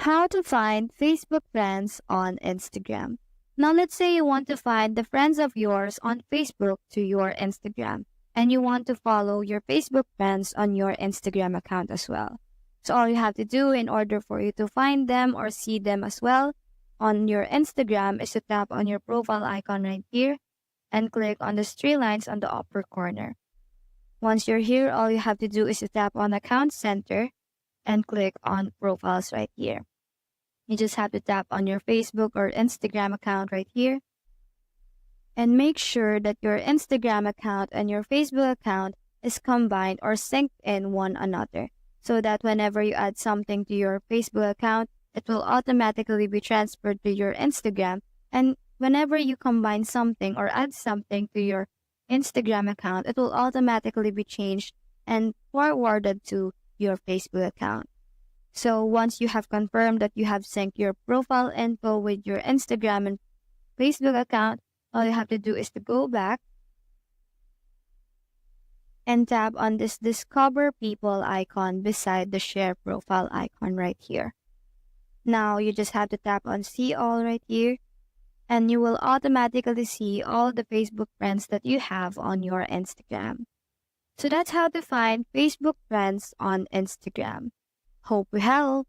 How to find Facebook friends on Instagram. Now, let's say you want to find the friends of yours on Facebook to your Instagram, and you want to follow your Facebook friends on your Instagram account as well. So all you have to do in order for you to find them or see them as well on your Instagram is to tap on your profile icon right here and click on the three lines on the upper corner. Once you're here, all you have to do is to tap on Account Center and click on Profiles right here. You just have to tap on your Facebook or Instagram account right here and make sure that your Instagram account and your Facebook account is combined or synced in one another so that whenever you add something to your Facebook account, it will automatically be transferred to your Instagram, and whenever you combine something or add something to your Instagram account, it will automatically be changed and forwarded to your Facebook account. So once you have confirmed that you have synced your profile info with your Instagram and Facebook account, all you have to do is to go back and tap on this Discover People icon beside the Share Profile icon right here. Now you just have to tap on See All right here, and you will automatically see all the Facebook friends that you have on your Instagram. So that's how to find Facebook friends on Instagram. Hope we help.